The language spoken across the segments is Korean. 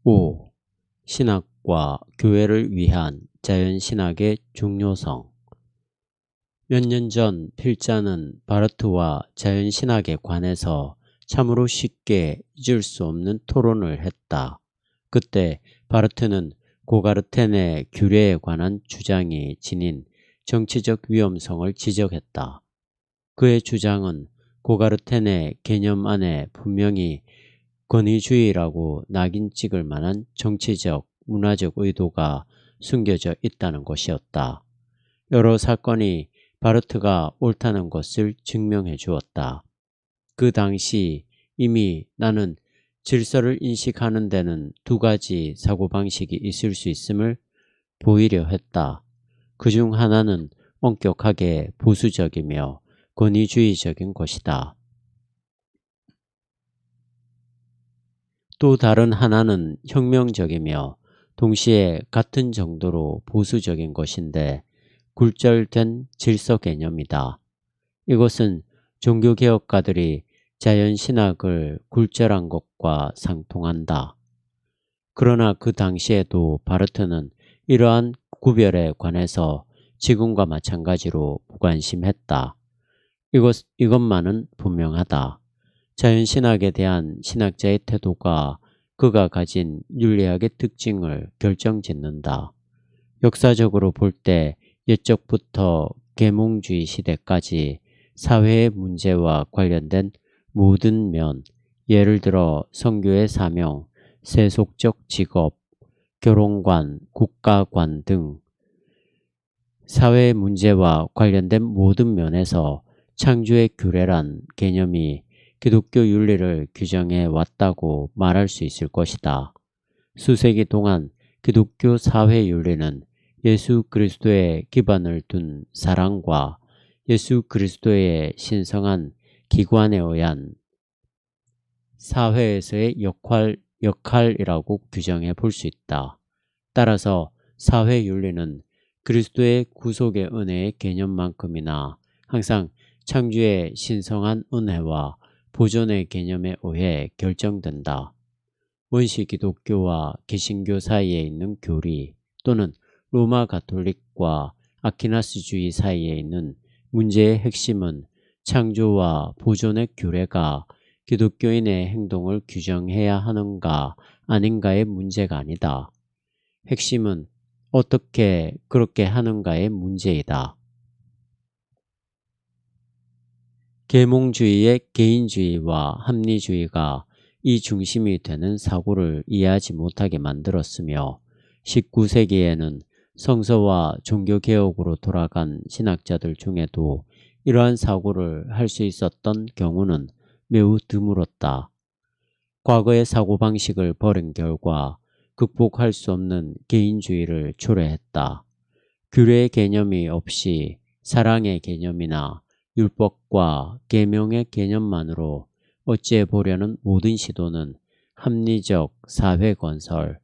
5. 신학과 교회를 위한 자연신학의 중요성. 몇 년 전 필자는 바르트와 자연신학에 관해서 참으로 쉽게 잊을 수 없는 토론을 했다. 그때 바르트는 고가르텐의 규례에 관한 주장이 지닌 정치적 위험성을 지적했다. 그의 주장은 고가르텐의 개념 안에 분명히 권위주의라고 낙인 찍을 만한 정치적, 문화적 의도가 숨겨져 있다는 것이었다. 여러 사건이 바르트가 옳다는 것을 증명해 주었다. 그 당시 이미 나는 질서를 인식하는 데는 두 가지 사고방식이 있을 수 있음을 보이려 했다. 그중 하나는 엄격하게 보수적이며 권위주의적인 것이다. 또 다른 하나는 혁명적이며 동시에 같은 정도로 보수적인 것인데 굴절된 질서 개념이다. 이것은 종교개혁가들이 자연신학을 굴절한 것과 상통한다. 그러나 그 당시에도 바르트는 이러한 구별에 관해서 지금과 마찬가지로 무관심했다. 이것만은 분명하다. 자연신학에 대한 신학자의 태도가 그가 가진 윤리학의 특징을 결정짓는다. 역사적으로 볼 때 옛적부터 계몽주의 시대까지 사회의 문제와 관련된 모든 면, 예를 들어 선교의 사명, 세속적 직업, 결혼관, 국가관 등 사회의 문제와 관련된 모든 면에서 창조의 규례란 개념이 기독교 윤리를 규정해 왔다고 말할 수 있을 것이다. 수세기 동안 기독교 사회 윤리는 예수 그리스도의 기반을 둔 사랑과 예수 그리스도의 신성한 기관에 의한 사회에서의 역할이라고 규정해 볼 수 있다. 따라서 사회 윤리는 그리스도의 구속의 은혜의 개념만큼이나 항상 창조의 신성한 은혜와 보존의 개념에 의해 결정된다. 원시 기독교와 개신교 사이에 있는 교리 또는 로마 가톨릭과 아퀴나스주의 사이에 있는 문제의 핵심은 창조와 보존의 규례가 기독교인의 행동을 규정해야 하는가 아닌가의 문제가 아니다. 핵심은 어떻게 그렇게 하는가의 문제이다. 계몽주의의 개인주의와 합리주의가 이 중심이 되는 사고를 이해하지 못하게 만들었으며 19세기에는 성서와 종교개혁으로 돌아간 신학자들 중에도 이러한 사고를 할 수 있었던 경우는 매우 드물었다. 과거의 사고방식을 버린 결과 극복할 수 없는 개인주의를 초래했다. 규례의 개념이 없이 사랑의 개념이나 율법과 계명의 개념만으로 어찌해 보려는 모든 시도는 합리적 사회 건설,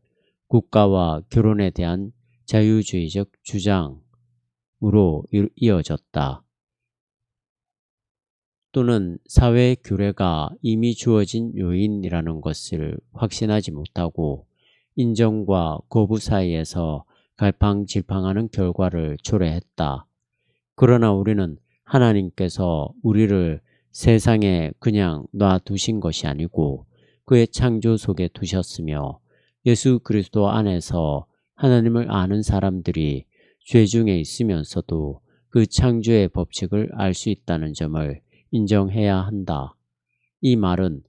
국가와 결혼에 대한 자유주의적 주장으로 이어졌다. 또는 사회의 규례가 이미 주어진 요인이라는 것을 확신하지 못하고 인정과 거부 사이에서 갈팡질팡하는 결과를 초래했다. 그러나 우리는 하나님께서 우리를 세상에 그냥 놔두신 것이 아니고 그의 창조 속에 두셨으며 예수 그리스도 안에서 하나님을 아는 사람들이 죄 중에 있으면서도 그 창조의 법칙을 알 수 있다는 점을 인정해야 한다. 이 말은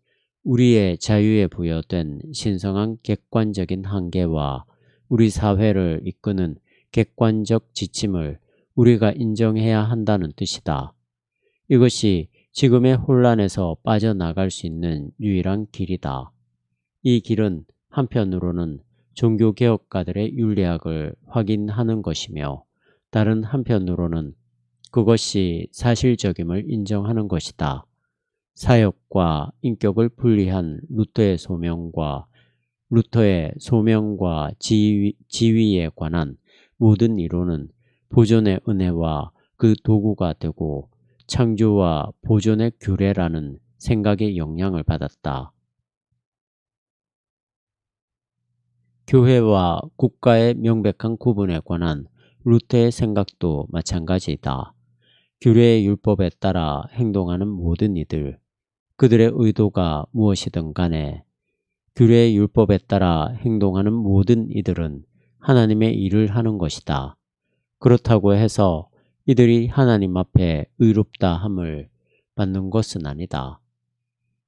우리의 자유에 부여된 신성한 객관적인 한계와 우리 사회를 이끄는 객관적 지침을 우리가 인정해야 한다는 뜻이다. 이것이 지금의 혼란에서 빠져나갈 수 있는 유일한 길이다. 이 길은 한편으로는 종교개혁가들의 윤리학을 확인하는 것이며 다른 한편으로는 그것이 사실적임을 인정하는 것이다. 사역과 인격을 분리한 루터의 소명과 지위에 관한 모든 이론은 보존의 은혜와 그 도구가 되고 창조와 보존의 규례라는 생각의 영향을 받았다. 교회와 국가의 명백한 구분에 관한 루터의 생각도 마찬가지이다. 규례의 율법에 따라 행동하는 모든 이들, 그들의 의도가 무엇이든 간에 규례의 율법에 따라 행동하는 모든 이들은 하나님의 일을 하는 것이다. 그렇다고 해서 이들이 하나님 앞에 의롭다 함을 받는 것은 아니다.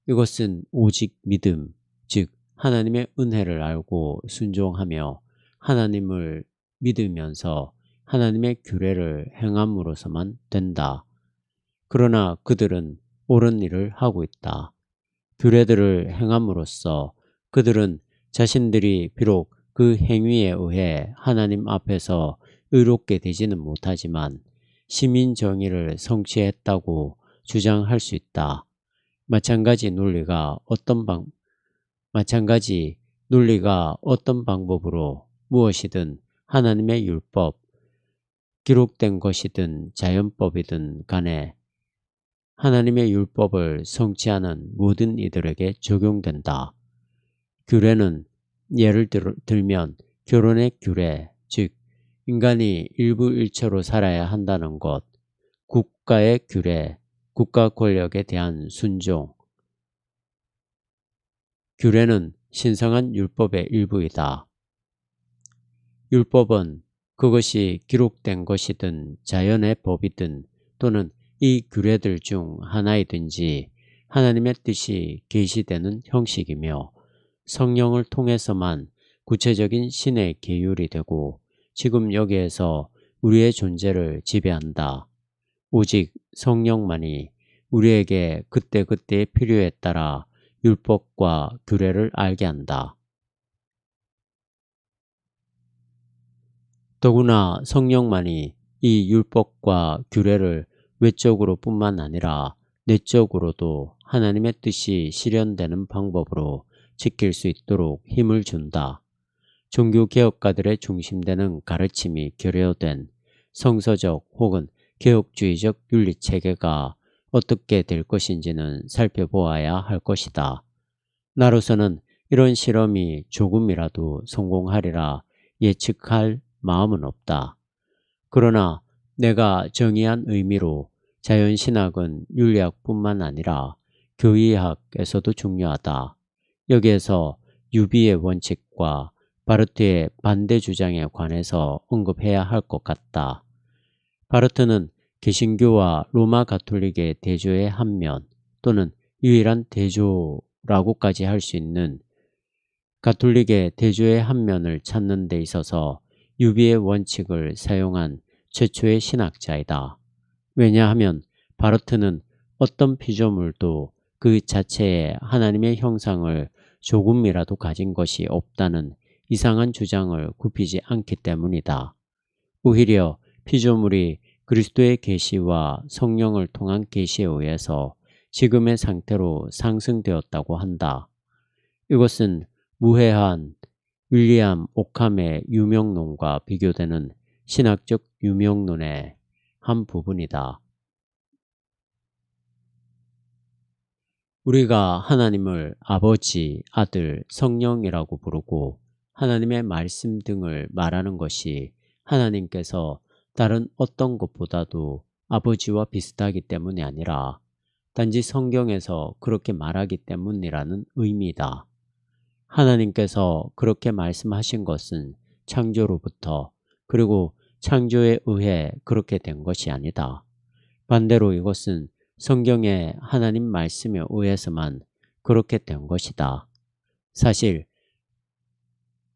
이것은 오직 믿음, 즉 하나님의 은혜를 알고 순종하며 하나님을 믿으면서 하나님의 규례를 행함으로서만 된다. 그러나 그들은 옳은 일을 하고 있다. 규례들을 행함으로써 그들은 자신들이 비록 그 행위에 의해 하나님 앞에서 의롭게 되지는 못하지만 시민 정의를 성취했다고 주장할 수 있다. 마찬가지 논리가 어떤 방법으로 무엇이든 하나님의 율법, 기록된 것이든 자연법이든 간에 하나님의 율법을 성취하는 모든 이들에게 적용된다. 규례는 예를 들면 결혼의 규례, 즉 인간이 일부일처로 살아야 한다는 것, 국가의 규례, 국가 권력에 대한 순종. 규례는 신성한 율법의 일부이다. 율법은 그것이 기록된 것이든 자연의 법이든 또는 이 규례들 중 하나이든지 하나님의 뜻이 계시되는 형식이며 성령을 통해서만 구체적인 신의 계율이 되고 지금 여기에서 우리의 존재를 지배한다. 오직 성령만이 우리에게 그때그때의 필요에 따라 율법과 규례를 알게 한다. 더구나 성령만이 이 율법과 규례를 외적으로 뿐만 아니라 내적으로도 하나님의 뜻이 실현되는 방법으로 지킬 수 있도록 힘을 준다. 종교개혁가들의 중심되는 가르침이 결여된 성서적 혹은 개혁주의적 윤리체계가 어떻게 될 것인지는 살펴보아야 할 것이다. 나로서는 이런 실험이 조금이라도 성공하리라 예측할 마음은 없다. 그러나 내가 정의한 의미로 자연신학은 윤리학뿐만 아니라 교의학에서도 중요하다. 여기에서 유비의 원칙과 바르트의 반대 주장에 관해서 언급해야 할 것 같다. 바르트는 개신교와 로마 가톨릭의 대조의 한 면 또는 유일한 대조라고까지 할 수 있는 가톨릭의 대조의 한 면을 찾는 데 있어서 유비의 원칙을 사용한 최초의 신학자이다. 왜냐하면 바르트는 어떤 피조물도 그 자체에 하나님의 형상을 조금이라도 가진 것이 없다는 이상한 주장을 굽히지 않기 때문이다. 오히려 피조물이 그리스도의 계시와 성령을 통한 계시에 의해서 지금의 상태로 상승되었다고 한다. 이것은 무해한 윌리엄 오캄의 유명론과 비교되는 신학적 유명론의 한 부분이다. 우리가 하나님을 아버지, 아들, 성령이라고 부르고 하나님의 말씀 등을 말하는 것이 하나님께서 다른 어떤 것보다도 아버지와 비슷하기 때문이 아니라 단지 성경에서 그렇게 말하기 때문이라는 의미다. 하나님께서 그렇게 말씀하신 것은 창조로부터 그리고 창조에 의해 그렇게 된 것이 아니다. 반대로 이것은 성경의 하나님 말씀에 의해서만 그렇게 된 것이다. 사실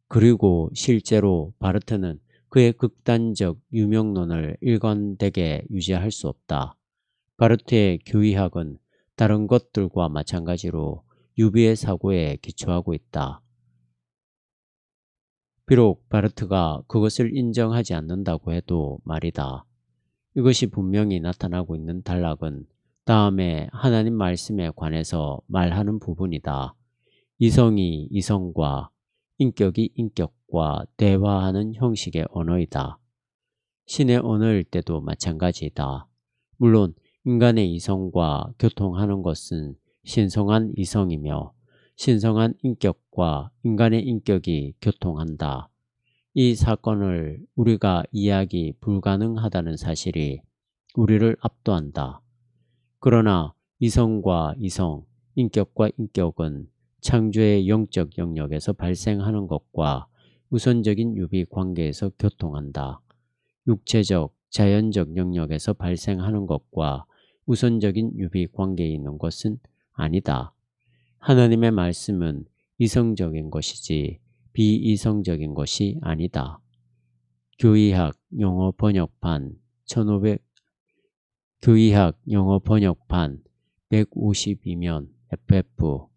그리고 실제로 바르트는 그의 극단적 유명론을 일관되게 유지할 수 없다. 바르트의 교의학은 다른 것들과 마찬가지로 유비의 사고에 기초하고 있다. 비록 바르트가 그것을 인정하지 않는다고 해도 말이다. 이것이 분명히 나타나고 있는 단락은 다음에 하나님 말씀에 관해서 말하는 부분이다. 이성이 이성과 인격이 인격과 대화하는 형식의 언어이다. 신의 언어일 때도 마찬가지이다. 물론 인간의 이성과 교통하는 것은 신성한 이성이며 신성한 인격과 인간의 인격이 교통한다. 이 사건을 우리가 이해하기 불가능하다는 사실이 우리를 압도한다. 그러나 이성과 이성, 인격과 인격은 창조의 영적 영역에서 발생하는 것과 우선적인 유비 관계에서 교통한다. 육체적, 자연적 영역에서 발생하는 것과 우선적인 유비 관계에 있는 것은 아니다. 하나님의 말씀은 이성적인 것이지 비이성적인 것이 아니다. 교의학 영어 번역판 1500 교의학 영어 번역판 152면 FF.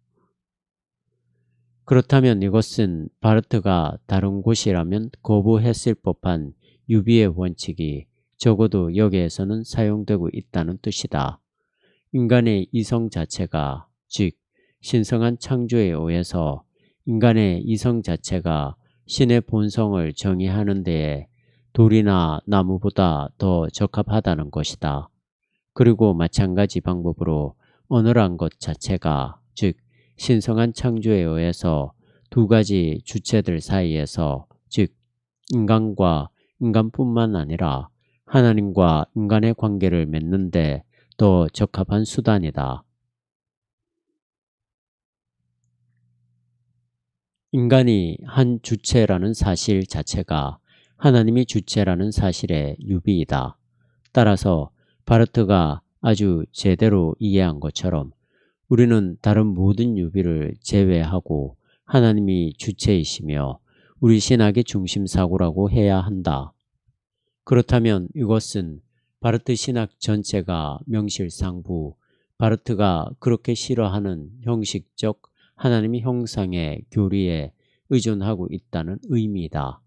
그렇다면 이것은 바르트가 다른 곳이라면 거부했을 법한 유비의 원칙이 적어도 여기에서는 사용되고 있다는 뜻이다. 인간의 이성 자체가, 즉 신성한 창조에 의해서 인간의 이성 자체가 신의 본성을 정의하는 데에 돌이나 나무보다 더 적합하다는 것이다. 그리고 마찬가지 방법으로 어느한 것 자체가, 즉 신성한 창조에 의해서 두 가지 주체들 사이에서, 즉 인간과 인간뿐만 아니라 하나님과 인간의 관계를 맺는데 더 적합한 수단이다. 인간이 한 주체라는 사실 자체가 하나님이 주체라는 사실의 유비이다. 따라서 바르트가 아주 제대로 이해한 것처럼 우리는 다른 모든 유비를 제외하고 하나님이 주체이시며 우리 신학의 중심사고라고 해야 한다. 그렇다면 이것은 바르트 신학 전체가 명실상부 바르트가 그렇게 싫어하는 형식적 하나님의 형상의 교리에 의존하고 있다는 의미이다.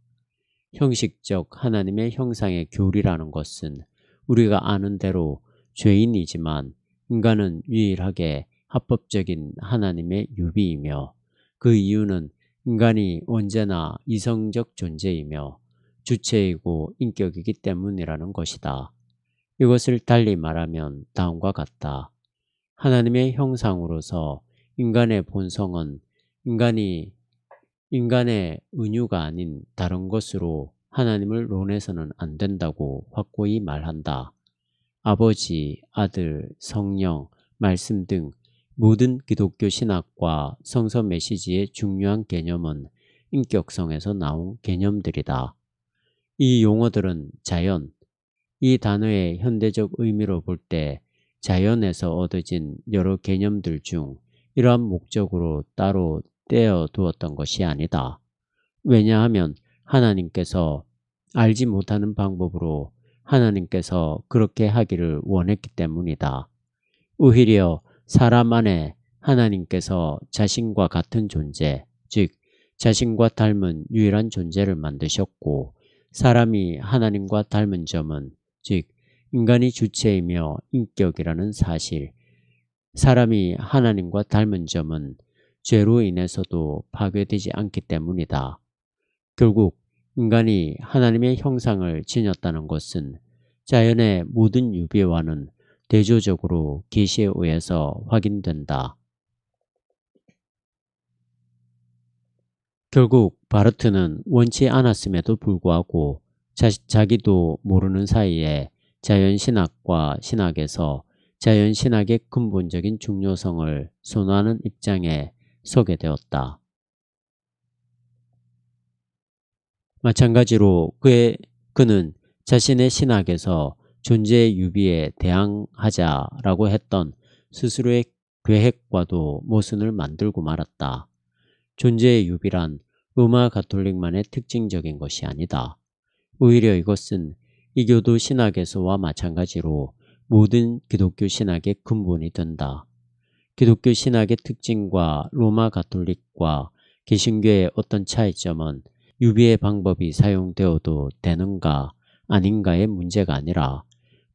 형식적 하나님의 형상의 교리라는 것은 우리가 아는 대로 죄인이지만 인간은 유일하게 합법적인 하나님의 유비이며 그 이유는 인간이 언제나 이성적 존재이며 주체이고 인격이기 때문이라는 것이다. 이것을 달리 말하면 다음과 같다. 하나님의 형상으로서 인간의 본성은 인간의 은유가 아닌 다른 것으로 하나님을 논해서는 안 된다고 확고히 말한다. 아버지, 아들, 성령, 말씀 등 모든 기독교 신학과 성서 메시지의 중요한 개념은 인격성에서 나온 개념들이다. 이 용어들은 자연, 이 단어의 현대적 의미로 볼 때 자연에서 얻어진 여러 개념들 중 이러한 목적으로 따로 떼어 두었던 것이 아니다. 왜냐하면 하나님께서 알지 못하는 방법으로 하나님께서 그렇게 하기를 원했기 때문이다. 오히려 사람 안에 하나님께서 자신과 같은 존재, 즉 자신과 닮은 유일한 존재를 만드셨고 사람이 하나님과 닮은 점은 즉 인간이 주체이며 인격이라는 사실, 사람이 하나님과 닮은 점은 죄로 인해서도 파괴되지 않기 때문이다. 결국 인간이 하나님의 형상을 지녔다는 것은 자연의 모든 유비와는 대조적으로 계시에 의해서 확인된다. 결국 바르트는 원치 않았음에도 불구하고 자기도 모르는 사이에 자연신학과 신학에서 자연신학의 근본적인 중요성을 선호하는 입장에 서게 되었다. 마찬가지로 그는 자신의 신학에서 존재의 유비에 대항하자라고 했던 스스로의 계획과도 모순을 만들고 말았다. 존재의 유비란 로마 가톨릭만의 특징적인 것이 아니다. 오히려 이것은 이교도 신학에서와 마찬가지로 모든 기독교 신학의 근본이 된다. 기독교 신학의 특징과 로마 가톨릭과 개신교의 어떤 차이점은 유비의 방법이 사용되어도 되는가 아닌가의 문제가 아니라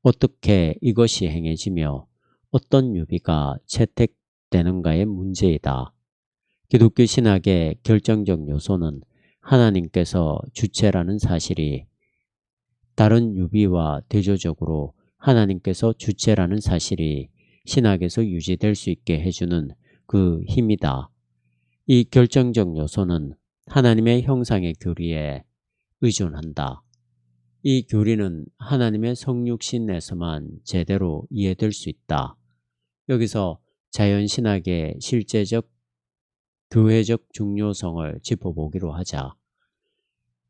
어떻게 이것이 행해지며 어떤 유비가 채택되는가의 문제이다. 기독교 신학의 결정적 요소는 하나님께서 주체라는 사실이 다른 유비와 대조적으로 하나님께서 주체라는 사실이 신학에서 유지될 수 있게 해주는 그 힘이다. 이 결정적 요소는 하나님의 형상의 교리에 의존한다. 이 교리는 하나님의 성육신에서만 제대로 이해될 수 있다. 여기서 자연신학의 실제적 교회적 중요성을 짚어보기로 하자.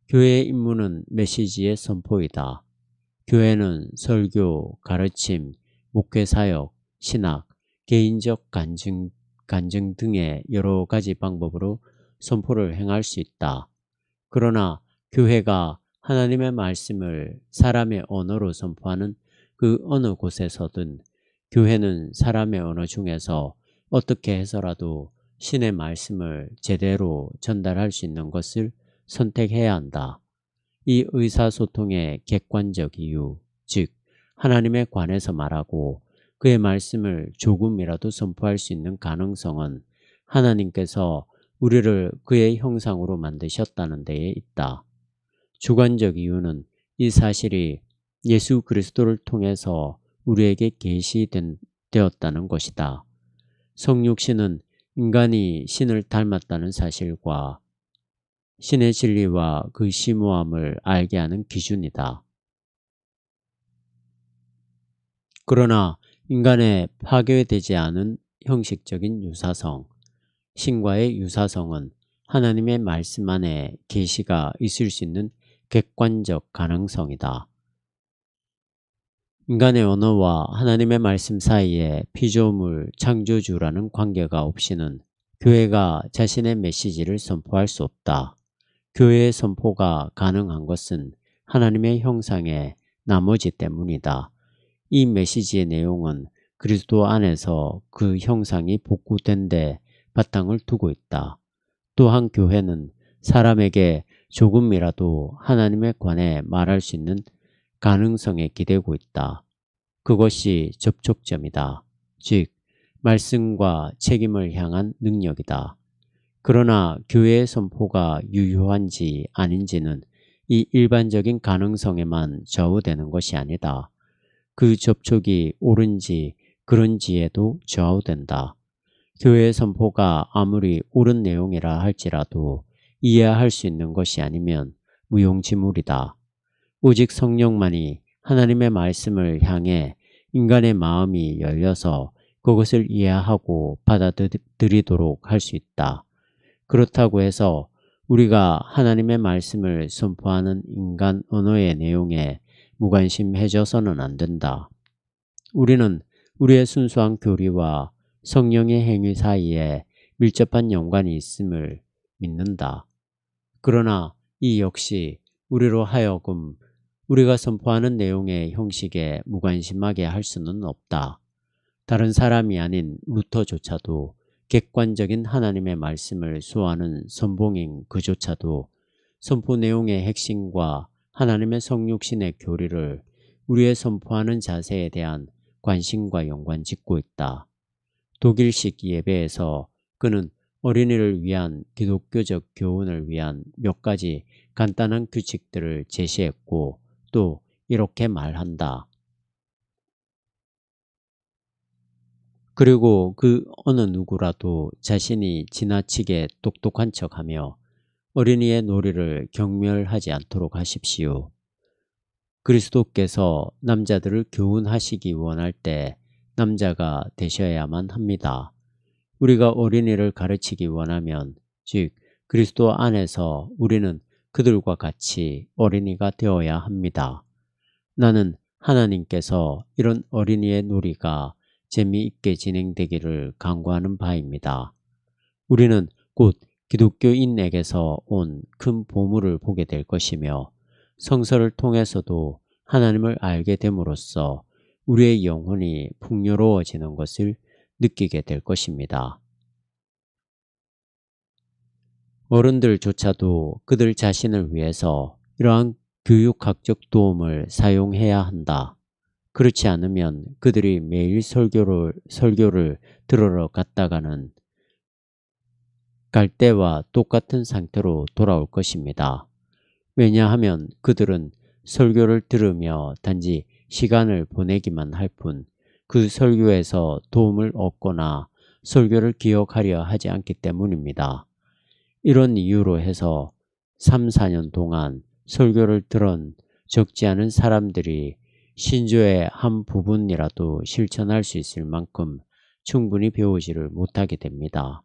교회의 임무는 메시지의 선포이다. 교회는 설교, 가르침, 목회사역, 신학, 개인적 간증 등의 여러 가지 방법으로 선포를 행할 수 있다. 그러나 교회가 하나님의 말씀을 사람의 언어로 선포하는 그 어느 곳에서든 교회는 사람의 언어 중에서 어떻게 해서라도 신의 말씀을 제대로 전달할 수 있는 것을 선택해야 한다. 이 의사소통의 객관적 이유, 즉 하나님에 관해서 말하고 그의 말씀을 조금이라도 선포할 수 있는 가능성은 하나님께서 우리를 그의 형상으로 만드셨다는 데에 있다. 주관적 이유는 이 사실이 예수 그리스도를 통해서 우리에게 계시되었다는 것이다. 성육신은 인간이 신을 닮았다는 사실과 신의 진리와 그 심오함을 알게 하는 기준이다. 그러나 인간의 파괴되지 않은 형식적인 유사성, 신과의 유사성은 하나님의 말씀 안에 계시가 있을 수 있는 객관적 가능성이다. 인간의 언어와 하나님의 말씀 사이에 피조물 창조주라는 관계가 없이는 교회가 자신의 메시지를 선포할 수 없다. 교회의 선포가 가능한 것은 하나님의 형상의 나머지 때문이다. 이 메시지의 내용은 그리스도 안에서 그 형상이 복구된 데 바탕을 두고 있다. 또한 교회는 사람에게 조금이라도 하나님에 관해 말할 수 있는 가능성에 기대고 있다. 그것이 접촉점이다. 즉, 말씀과 책임을 향한 능력이다. 그러나 교회의 선포가 유효한지 아닌지는 이 일반적인 가능성에만 좌우되는 것이 아니다. 그 접촉이 옳은지 그런지에도 좌우된다. 교회의 선포가 아무리 옳은 내용이라 할지라도 이해할 수 있는 것이 아니면 무용지물이다. 오직 성령만이 하나님의 말씀을 향해 인간의 마음이 열려서 그것을 이해하고 받아들이도록 할 수 있다. 그렇다고 해서 우리가 하나님의 말씀을 선포하는 인간 언어의 내용에 무관심해져서는 안 된다. 우리는 우리의 순수한 교리와 성령의 행위 사이에 밀접한 연관이 있음을 믿는다. 그러나 이 역시 우리로 하여금 우리가 선포하는 내용의 형식에 무관심하게 할 수는 없다. 다른 사람이 아닌 루터조차도 객관적인 하나님의 말씀을 수호하는 선봉인 그조차도 선포 내용의 핵심과 하나님의 성육신의 교리를 우리의 선포하는 자세에 대한 관심과 연관짓고 있다. 독일식 예배에서 그는 어린이를 위한 기독교적 교훈을 위한 몇 가지 간단한 규칙들을 제시했고 또 이렇게 말한다. 그리고 그 어느 누구라도 자신이 지나치게 똑똑한 척하며 어린이의 놀이를 경멸하지 않도록 하십시오. 그리스도께서 남자들을 교훈하시기 원할 때 남자가 되셔야만 합니다. 우리가 어린이를 가르치기 원하면, 즉 그리스도 안에서 우리는 그들과 같이 어린이가 되어야 합니다. 나는 하나님께서 이런 어린이의 놀이가 재미있게 진행되기를 간구하는 바입니다. 우리는 곧 기독교인에게서 온 큰 보물을 보게 될 것이며 성서를 통해서도 하나님을 알게 됨으로써 우리의 영혼이 풍요로워지는 것을 느끼게 될 것입니다. 어른들조차도 그들 자신을 위해서 이러한 교육학적 도움을 사용해야 한다. 그렇지 않으면 그들이 매일 설교를 들으러 갔다가는 갈 때와 똑같은 상태로 돌아올 것입니다. 왜냐하면 그들은 설교를 들으며 단지 시간을 보내기만 할 뿐 그 설교에서 도움을 얻거나 설교를 기억하려 하지 않기 때문입니다. 이런 이유로 해서 3, 4년 동안 설교를 들은 적지 않은 사람들이 신조의 한 부분이라도 실천할 수 있을 만큼 충분히 배우지를 못하게 됩니다.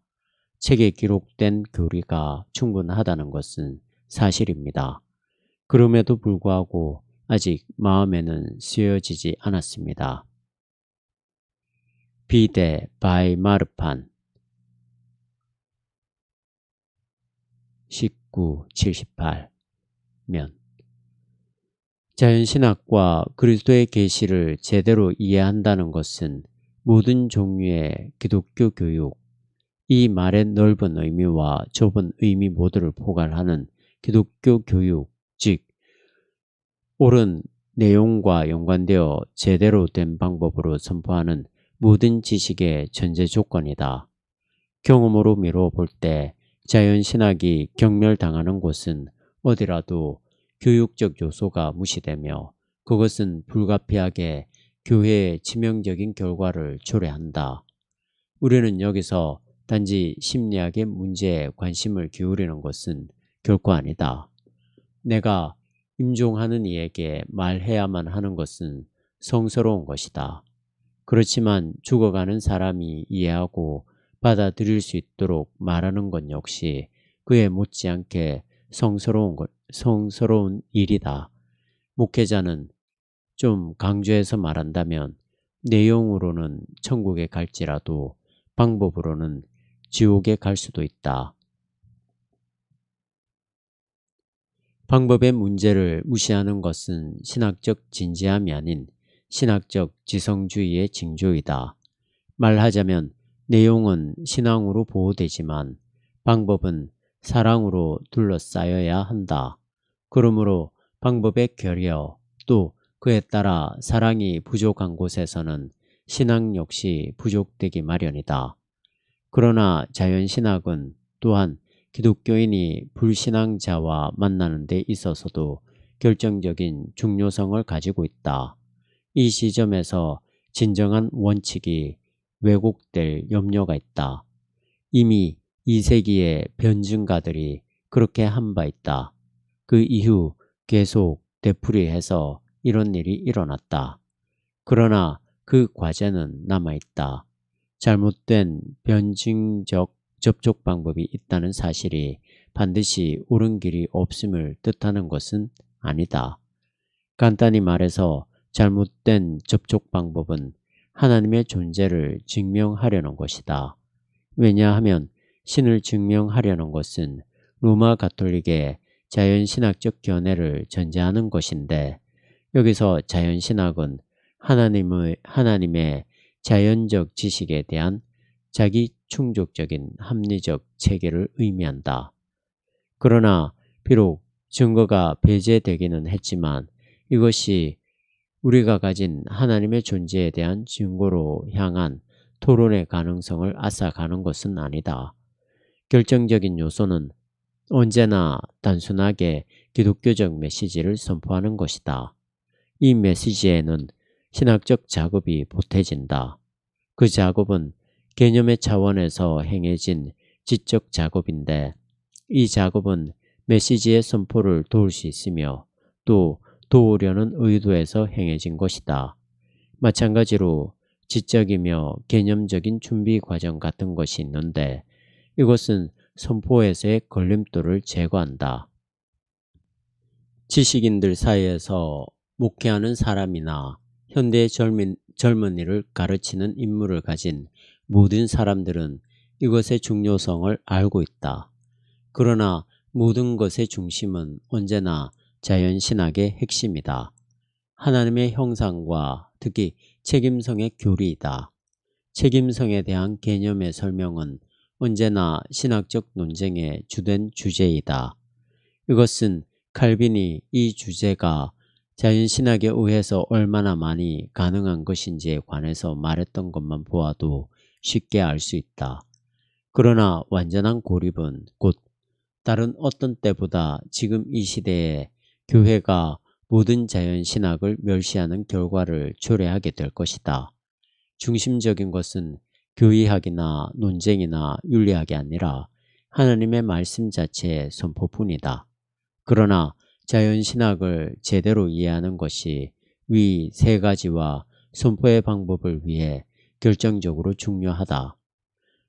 책에 기록된 교리가 충분하다는 것은 사실입니다. 그럼에도 불구하고 아직 마음에는 쓰여지지 않았습니다. 비데 바이 마르판 1978면 자연신학과 그리스도의 계시를 제대로 이해한다는 것은 모든 종류의 기독교 교육, 이 말의 넓은 의미와 좁은 의미 모두를 포괄하는 기독교 교육, 즉 옳은 내용과 연관되어 제대로 된 방법으로 선포하는 모든 지식의 전제 조건이다. 경험으로 미루어 볼 때 자연신학이 경멸당하는 곳은 어디라도 교육적 요소가 무시되며 그것은 불가피하게 교회의 치명적인 결과를 초래한다. 우리는 여기서 단지 심리학의 문제에 관심을 기울이는 것은 결코 아니다. 내가 임종하는 이에게 말해야만 하는 것은 성스러운 것이다. 그렇지만 죽어가는 사람이 이해하고 받아들일 수 있도록 말하는 것 역시 그에 못지않게 성스러운 일이다. 목회자는 좀 강조해서 말한다면 내용으로는 천국에 갈지라도 방법으로는 지옥에 갈 수도 있다. 방법의 문제를 무시하는 것은 신학적 진지함이 아닌 신학적 지성주의의 징조이다. 말하자면 내용은 신앙으로 보호되지만 방법은 사랑으로 둘러싸여야 한다. 그러므로 방법의 결여 또 그에 따라 사랑이 부족한 곳에서는 신앙 역시 부족되기 마련이다. 그러나 자연신학은 또한 기독교인이 불신앙자와 만나는 데 있어서도 결정적인 중요성을 가지고 있다. 이 시점에서 진정한 원칙이 왜곡될 염려가 있다. 이미 2세기의 변증가들이 그렇게 한 바 있다. 그 이후 계속 되풀이해서 이런 일이 일어났다. 그러나 그 과제는 남아있다. 잘못된 변증적 접촉 방법이 있다는 사실이 반드시 옳은 길이 없음을 뜻하는 것은 아니다. 간단히 말해서 잘못된 접촉 방법은 하나님의 존재를 증명하려는 것이다. 왜냐하면 신을 증명하려는 것은 로마 가톨릭의 자연신학적 견해를 전제하는 것인데 여기서 자연신학은 하나님의 자연적 지식에 대한 자기 충족적인 합리적 체계를 의미한다. 그러나 비록 증거가 배제되기는 했지만 이것이 우리가 가진 하나님의 존재에 대한 증거로 향한 토론의 가능성을 앗아가는 것은 아니다. 결정적인 요소는 언제나 단순하게 기독교적 메시지를 선포하는 것이다. 이 메시지에는 신학적 작업이 보태진다. 그 작업은 개념의 차원에서 행해진 지적 작업인데 이 작업은 메시지의 선포를 도울 수 있으며 또 도우려는 의도에서 행해진 것이다. 마찬가지로 지적이며 개념적인 준비 과정 같은 것이 있는데 이것은 선포에서의 걸림돌을 제거한다. 지식인들 사이에서 목회하는 사람이나 현대의 젊은이를 가르치는 임무를 가진 모든 사람들은 이것의 중요성을 알고 있다. 그러나 모든 것의 중심은 언제나 자연신학의 핵심이다. 하나님의 형상과 특히 책임성의 교리이다. 책임성에 대한 개념의 설명은 언제나 신학적 논쟁의 주된 주제이다. 이것은 칼빈이 이 주제가 자연신학에 의해서 얼마나 많이 가능한 것인지에 관해서 말했던 것만 보아도 쉽게 알 수 있다. 그러나 완전한 고립은 곧 다른 어떤 때보다 지금 이 시대에 교회가 모든 자연신학을 멸시하는 결과를 초래하게 될 것이다. 중심적인 것은 교의학이나 논쟁이나 윤리학이 아니라 하나님의 말씀 자체의 선포뿐이다. 그러나 자연신학을 제대로 이해하는 것이 위 세 가지와 선포의 방법을 위해 결정적으로 중요하다.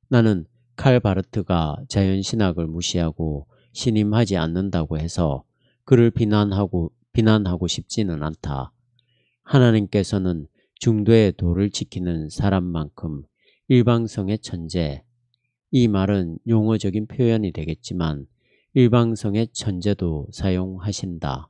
나는 칼 바르트가 자연신학을 무시하고 신임하지 않는다고 해서 그를 비난하고 싶지는 않다. 하나님께서는 중도의 도를 지키는 사람만큼 일방성의 천재, 이 말은 용어적인 표현이 되겠지만 일방성의 천재도 사용하신다.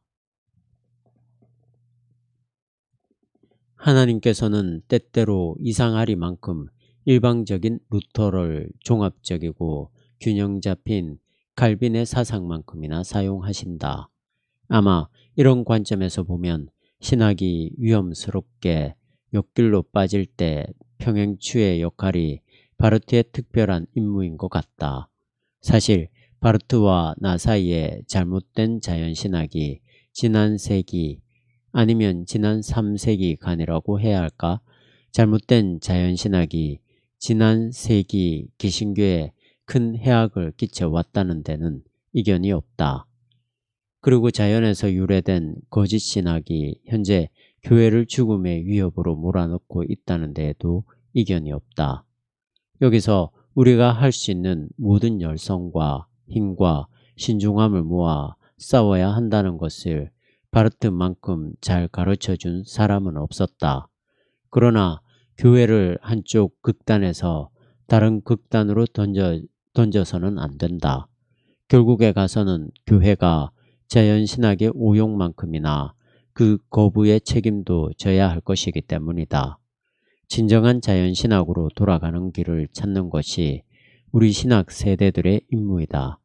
하나님께서는 때때로 이상하리만큼 일방적인 루터를 종합적이고 균형 잡힌 칼빈의 사상만큼이나 사용하신다. 아마 이런 관점에서 보면 신학이 위험스럽게 옆길로 빠질 때 평행추의 역할이 바르트의 특별한 임무인 것 같다. 사실 바르트와 나 사이에 잘못된 자연신학이 지난 세기 아니면 지난 3세기 간이라고 해야 할까? 잘못된 자연신학이 지난 세기 개신교에 큰 해악을 끼쳐왔다는 데는 이견이 없다. 그리고 자연에서 유래된 거짓 신학이 현재 교회를 죽음의 위협으로 몰아넣고 있다는 데에도 이견이 없다. 여기서 우리가 할 수 있는 모든 열성과 힘과 신중함을 모아 싸워야 한다는 것을 바르트만큼 잘 가르쳐준 사람은 없었다. 그러나 교회를 한쪽 극단에서 다른 극단으로 던져서는 안 된다. 결국에 가서는 교회가 자연신학의 오용만큼이나 그 거부의 책임도 져야 할 것이기 때문이다. 진정한 자연신학으로 돌아가는 길을 찾는 것이 우리 신학 세대들의 임무이다.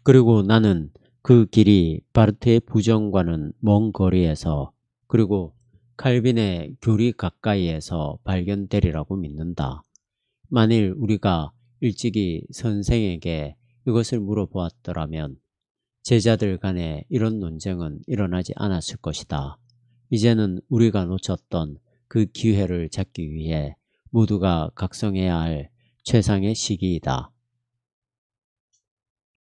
그리고 나는 그 길이 바르트의 부정과는 먼 거리에서 그리고 칼빈의 교리 가까이에서 발견되리라고 믿는다. 만일 우리가 일찍이 선생에게 이것을 물어보았더라면 제자들 간에 이런 논쟁은 일어나지 않았을 것이다. 이제는 우리가 놓쳤던 그 기회를 잡기 위해 모두가 각성해야 할 최상의 시기이다.